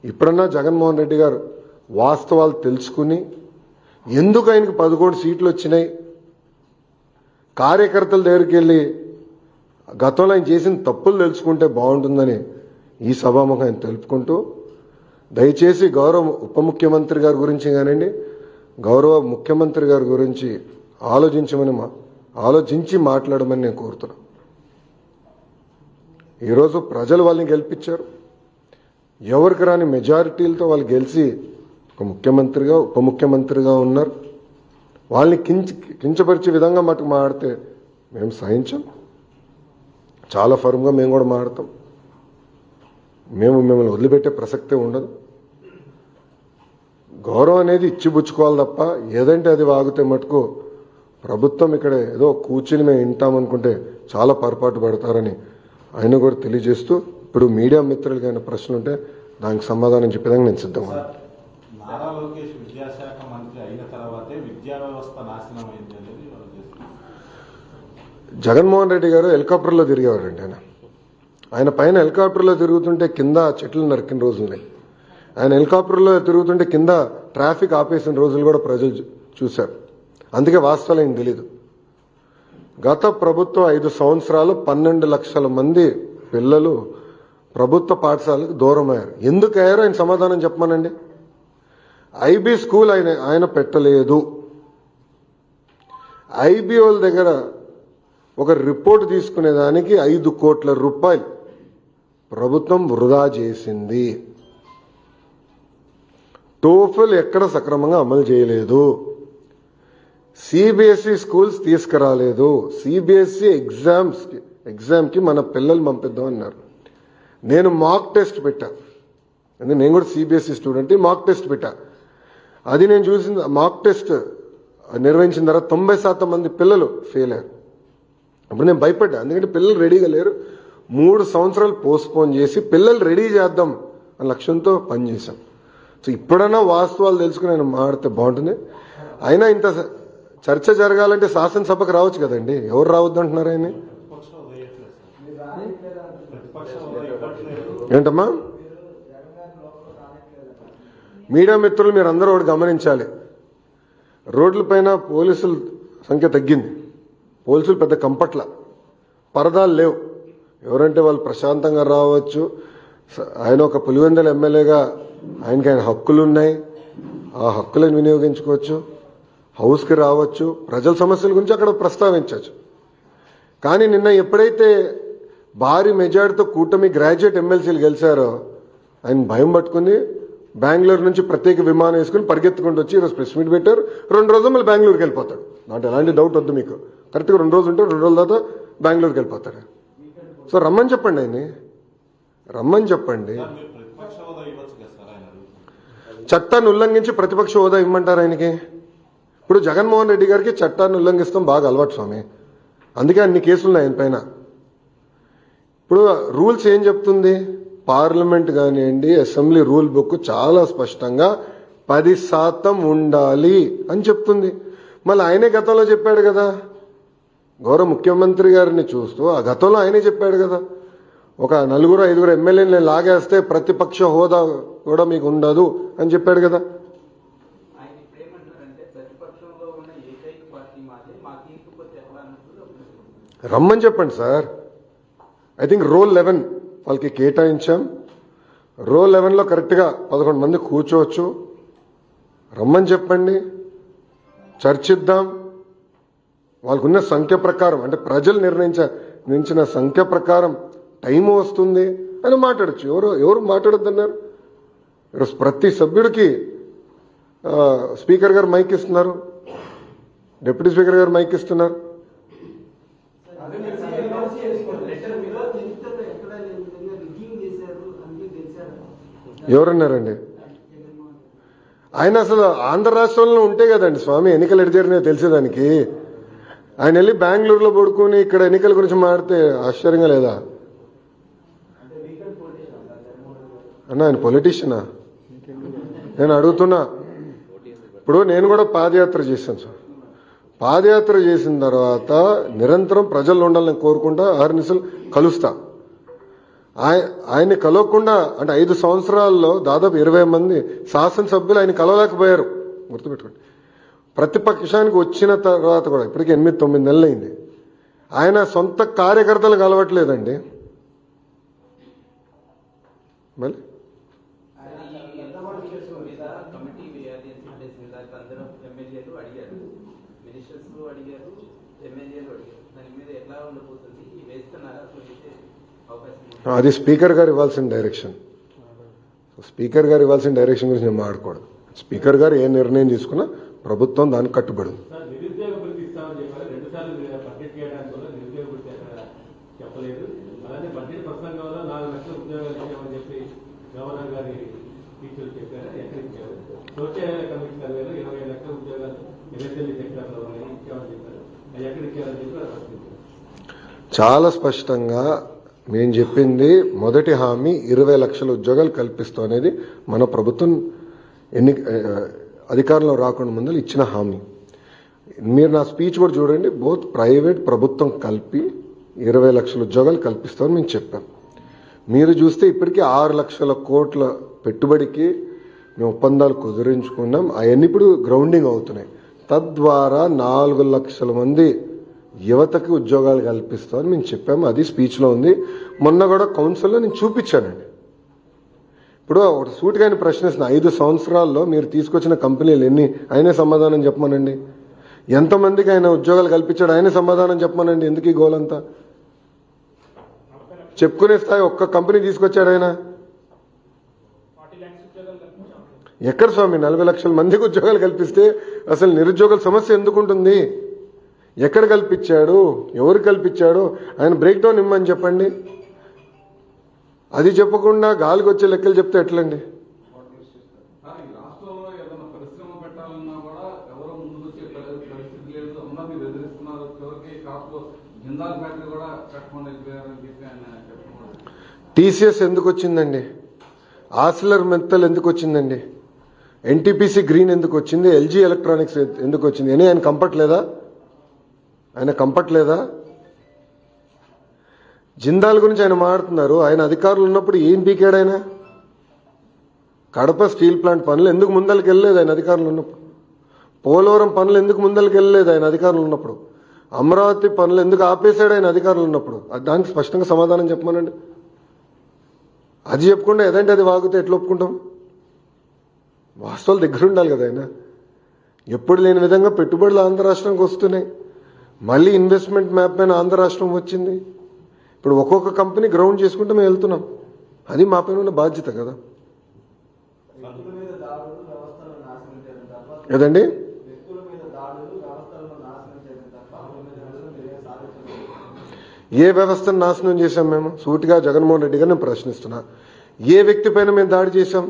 ఇప్పుడన్నా జగన్మోహన్ రెడ్డి గారు వాస్తవాలు తెలుసుకుని ఎందుకు ఆయనకు 11 సీట్లు వచ్చినాయి, కార్యకర్తల దగ్గరికి వెళ్ళి గతంలో ఆయన చేసిన తప్పులు తెలుసుకుంటే బాగుంటుందని ఈ సభాముఖం ఆయన తెలుపుకుంటూ, దయచేసి గౌరవ ఉప ముఖ్యమంత్రి గారి గురించి కానివ్వండి, గౌరవ ముఖ్యమంత్రి గారి గురించి ఆలోచించి మాట్లాడమని నేను కోరుతున్నాను. ఈరోజు ప్రజలు వాళ్ళని గెలిపించారు. ఎవరికి రాని మెజారిటీలతో వాళ్ళు గెలిచి ఒక ముఖ్యమంత్రిగా ఉప ముఖ్యమంత్రిగా ఉన్నారు. వాళ్ళని కించపరిచే విధంగా మటుకు మాట్లాడితే మేము సహించాం. చాలా ఫర్మ్గా మేము కూడా మాట్లాడతాం. మిమ్మల్ని వదిలిపెట్టే ప్రసక్తే ఉండదు. గౌరవం అనేది ఇచ్చిపుచ్చుకోవాలి తప్ప ఏదంటే అది వాగితే మటుకు ప్రభుత్వం ఇక్కడ ఏదో కూర్చుని మేము వింటామనుకుంటే చాలా పొరపాటు పడతారని ఆయన కూడా తెలియజేస్తూ, ఇప్పుడు మీడియా మిత్రులకి అయిన ప్రశ్నలు ఉంటే దానికి సమాధానం చెప్పే విధంగా నేను సిద్ధంగా ఉన్నాను. నారా లోకేష్ విద్యాశాఖ మంత్రి అయిన తర్వాతే విద్యా వ్యవస్థ నాశనం అయింది అనేది జగన్మోహన్ రెడ్డి గారు హెలికాప్టర్లో తిరిగేవారండి. ఆయన పైన హెలికాప్టర్లో తిరుగుతుంటే కింద చెట్లు నరికిన రోజులున్నాయి. ఆయన హెలికాప్టర్లో తిరుగుతుంటే కింద ట్రాఫిక్ ఆపేసిన రోజులు కూడా ప్రజలు చూశారు. అందుకే వాస్తవాలు ఏం తెలీదు. గత ప్రభుత్వం 5 సంవత్సరాలు 12 లక్షల మంది పిల్లలు ప్రభుత్వ పాఠశాలకు దూరం అయ్యారు. ఎందుకు అయ్యారో ఆయన సమాధానం చెప్పమనండి. ఐబీ స్కూల్ ఆయన పెట్టలేదు. ఐబీ వాళ్ళ దగ్గర ఒక రిపోర్ట్ తీసుకునేదానికి 5 కోట్ల రూపాయలు ప్రభుత్వం వృధా చేసింది. టోఫెల్ ఎక్కడ సక్రమంగా అమలు చేయలేదు. సిబిఎస్ఈ స్కూల్స్ తీసుకురాలేదు. సిబిఎస్ఈ ఎగ్జామ్కి మన పిల్లలు పంపిద్దామన్నారు. నేను మాక్ టెస్ట్ పెట్టా. నేను కూడా సిబిఎస్ఈ స్టూడెంట్. మాక్ టెస్ట్ పెట్టా. అది నేను చూసిన మాక్ టెస్ట్ నిర్వహించిన తర్వాత 90% మంది పిల్లలు ఫెయిల్ అయ్యారు. అప్పుడు నేను భయపడ్డా. ఎందుకంటే పిల్లలు రెడీగా లేరు. 3 సంవత్సరాలు పోస్ట్పోన్ చేసి పిల్లలు రెడీ చేద్దాం అనే లక్ష్యంతో పనిచేశాం. సో ఇప్పుడన్నా వాస్తవాలు తెలుసుకుని ఆయన మాడితే బాగుంటుంది. అయినా ఇంత చర్చ జరగాలంటే శాసనసభకు రావచ్చు కదండి. ఎవరు రావద్దు అంటున్నారు ఆయన? ఏంటమ్మా? మీడియా మిత్రులు మీరు అందరూ ఒకటి గమనించాలి. రోడ్లపైన పోలీసుల సంఖ్య తగ్గింది. పోలీసులు పెద్ద కంపట్ల, పరదాలు లేవు. ఎవరంటే వాళ్ళు ప్రశాంతంగా రావచ్చు. ఆయన ఒక పులివెందుల ఎమ్మెల్యేగా ఆయన హక్కులు ఉన్నాయి. ఆ హక్కులను వినియోగించుకోవచ్చు. హౌస్కి రావచ్చు. ప్రజల సమస్యల గురించి అక్కడ ప్రస్తావించవచ్చు. కానీ నిన్న ఎప్పుడైతే భారీ మెజార్టీతో కూటమి గ్రాడ్యుయేట్ ఎమ్మెల్సీలు గెలిచారో ఆయన భయం పట్టుకుని బెంగళూరు నుంచి ప్రత్యేక విమానం వేసుకుని పరిగెత్తుకుంటూ వచ్చి ఈరోజు ప్రెస్ మీట్ పెట్టారు. 2 రోజులు మళ్ళీ బెంగళూరుకి వెళ్ళిపోతాడు. నాకు ఎలాంటి డౌట్ వద్దు మీకు. కరెక్ట్గా 2 రోజులు ఉంటే 2 రోజుల తర్వాత బెంగళూరుకి వెళ్ళిపోతాడు. సో రమ్మని చెప్పండి. ఆయన్ని రమ్మని చెప్పండి. చట్టాన్ని ఉల్లంఘించి ప్రతిపక్ష హోదా ఇమ్మంటారు ఆయనకి? ఇప్పుడు జగన్మోహన్ రెడ్డి గారికి చట్టాన్ని ఉల్లంఘిస్తాం బాగా అలవాటు స్వామి. అందుకే అన్ని కేసులున్నాయి ఆయన పైన. ఇప్పుడు రూల్స్ ఏం చెప్తుంది? పార్లమెంట్ కానివ్వండి, అసెంబ్లీ రూల్ బుక్ చాలా స్పష్టంగా 10% ఉండాలి అని చెప్తుంది. మళ్ళీ ఆయనే గతంలో చెప్పాడు కదా. గౌరవ ముఖ్యమంత్రి గారిని చూస్తూ ఆ గతంలో ఆయనే చెప్పాడు కదా, ఒక 4-5 ఎమ్మెల్యేలు లాగేస్తే ప్రతిపక్ష హోదా కూడా మీకు ఉండదు అని చెప్పాడు కదా. రమ్మని చెప్పండి సార్. ఐ థింక్ రోల్ 11 వాళ్ళకి కేటాయించాం. రోల్ 11లో కరెక్ట్గా 11 మంది కూర్చోవచ్చు. రమ్మని చెప్పండి, చర్చిద్దాం. వాళ్ళకున్న సంఖ్య ప్రకారం, అంటే ప్రజలు నిర్ణయించిన సంఖ్య ప్రకారం టైం వస్తుంది అని మాట్లాడచ్చు. ఎవరు మాట్లాడొద్దన్నారు? ఈరోజు ప్రతి సభ్యుడికి స్పీకర్ గారు మైక్ ఇస్తున్నారు, డిప్యూటీ స్పీకర్ గారు మైక్ ఇస్తున్నారు. ఎవరన్నారండి? ఆయన అసలు ఆంధ్ర రాష్ట్రంలో ఉంటే కదండి స్వామి ఎన్నికలు ఎటు జరిగినాయో తెలిసేదానికి. ఆయన వెళ్ళి బెంగళూరులో పడుకుని ఇక్కడ ఎన్నికల గురించి మాడితే ఆశ్చర్యంగా లేదా అన్న? ఆయన పొలిటీషియనా? నేను అడుగుతున్నా. ఇప్పుడు నేను కూడా పాదయాత్ర చేశాను సార్. పాదయాత్ర చేసిన తర్వాత నిరంతరం ప్రజల్లో ఉండాలని కోరుకుంటా, ఆర్నిసలు కలుస్తా. ఆయన్ని కలవకుండా అంటే 5 సంవత్సరాల్లో దాదాపు 20 మంది శాసనసభ్యులు ఆయన కలవలేకపోయారు. గుర్తుపెట్టుకోండి. ప్రతిపక్షానికి వచ్చిన తర్వాత కూడా ఇప్పటికీ 8-9 నెలలు అయింది. ఆయన సొంత కార్యకర్తలు కలవట్లేదండి. మళ్ళీ అది స్పీకర్ గారు ఇవ్వాల్సిన డైరెక్షన్. స్పీకర్ గారు ఇవ్వాల్సిన డైరెక్షన్ గురించి నేను మాట్లాడకూడదు. స్పీకర్ గారు ఏ నిర్ణయం తీసుకున్నా ప్రభుత్వం దానికి కట్టుబడి ఉంది. నిరుద్యోగ భృతి ఇస్తామని చెప్పారు. 2 సార్లు బడ్జెట్ చేయడానికి వల్ల నిరుద్యోగ భృతి చెప్పలేదు. అలానే బడ్జెట్ ప్రసంగంలో 4 లక్షల ఉద్యోగాలు ఇచ్చామని చెప్పి గవర్నర్ గారి టీచర్లు చెప్పారు. ఎక్కడ ఇచ్చారు? సోషల్ కమిషన్ సర్వేలో 20 లక్షల ఉద్యోగాలు MSME సెక్టర్లో ఇచ్చామని చెప్పారు. అది ఎక్కడ ఇచ్చారని చెప్పి ప్రశ్నించారు. చాలా స్పష్టంగా మేము చెప్పింది మొదటి హామీ 20 లక్షల ఉద్యోగాలు కల్పిస్తాం అనేది మన ప్రభుత్వం అధికారంలో రాకుండా ముందు ఇచ్చిన హామీ. మీరు నా స్పీచ్ కూడా చూడండి. బోత్ ప్రైవేట్ ప్రభుత్వం కలిపి 20 లక్షల ఉద్యోగాలు కల్పిస్తామని మేము చెప్పాం. మీరు చూస్తే ఇప్పటికీ 6 లక్షల కోట్ల పెట్టుబడికి మేము ఒప్పందాలు కుదిరించుకున్నాం. అవన్నీ ఇప్పుడు గ్రౌండింగ్ అవుతున్నాయి. తద్వారా 4 లక్షల మంది యువతకి ఉద్యోగాలు కల్పిస్తామని మేము చెప్పాము. అది స్పీచ్లో ఉంది. మొన్న కూడా కౌన్సిల్లో నేను చూపించానండి. ఇప్పుడు ఒక సూటిగా ఆయన ప్రశ్నిస్తున్న 5 సంవత్సరాల్లో మీరు తీసుకొచ్చిన కంపెనీలు ఎన్ని? ఆయనే సమాధానం చెప్పమనండి. ఎంతమందికి ఆయన ఉద్యోగాలు కల్పించాడు? ఆయనే సమాధానం చెప్పమనండి. ఎందుకు ఈ గోలంతా? చెప్పుకునే స్థాయి ఒక్క కంపెనీ తీసుకొచ్చాడు ఆయన? ఎక్కడ స్వామి 40 లక్షల మందికి ఉద్యోగాలు కల్పిస్తే అసలు నిరుద్యోగుల సమస్య ఎందుకుంటుంది? ఎక్కడ కల్పించాడు? ఎవరు కల్పించాడు? ఆయన బ్రేక్ డౌన్ ఇమ్మని చెప్పండి. అది చెప్పకుండా గాలికి వచ్చే లెక్కలు చెప్తే ఎట్లండి? రాష్ట్రంలో ఏదైనా పరిశ్రమ పెట్టాలన్నా కూడా ఎవరో ముందుకు వచ్చే పరిస్థితి లేదు. ఉన్నది బెదిరిస్తున్నారు. చివరికి కాపులో జిందాల్ ఫ్యాక్టరీ కూడా పెట్టకుండా అయిపోయారని చెప్పి ఆయన చెప్పడం. టీసీఎస్ ఎందుకు వచ్చిందండి? ఆసిలర్ మెత్తల్ ఎందుకు వచ్చిందండి? ఎన్టీపీసీ గ్రీన్ ఎందుకు వచ్చింది? ఎల్జీ ఎలక్ట్రానిక్స్ ఎందుకు వచ్చింది? అని ఆయన కంపట్లేదా? ఆయన కంపట్లేదా? జిందాల్ గురించి ఆయన మాట్లాడుతున్నారు. ఆయన అధికారులు ఉన్నప్పుడు ఏం పీకాడు ఆయన? కడప స్టీల్ ప్లాంట్ పనులు ఎందుకు ముందరికి వెళ్ళలేదు ఆయన అధికారులు ఉన్నప్పుడు? పోలవరం పనులు ఎందుకు ముందరికి వెళ్ళలేదు ఆయన అధికారులు ఉన్నప్పుడు? అమరావతి పనులు ఎందుకు ఆపేశాడు ఆయన అధికారులు ఉన్నప్పుడు? దానికి స్పష్టంగా సమాధానం చెప్పమనండి. అది చెప్పకుండా ఏదంటే అది వాగితే ఎట్లా ఒప్పుకుంటాం? వాస్తవాలు దగ్గర ఉండాలి కదా ఆయన. ఎప్పుడు లేని విధంగా పెట్టుబడులు ఆంధ్ర రాష్ట్రానికి వస్తున్నాయి. మళ్ళీ ఇన్వెస్ట్మెంట్ మ్యాప్ పైన ఆంధ్ర రాష్ట్రం వచ్చింది. ఇప్పుడు ఒక్కొక్క కంపెనీ గ్రౌండ్ చేసుకుంటూ మేము వెళ్తున్నాం. అది మా పైన ఉన్న బాధ్యత కదా. ఏదండి? ఏ వ్యవస్థను నాశనం చేశాం మేము? సూటిగా జగన్మోహన్ రెడ్డి గారు నేను ప్రశ్నిస్తున్నా. ఏ వ్యక్తి పైన మేము దాడి చేశాం?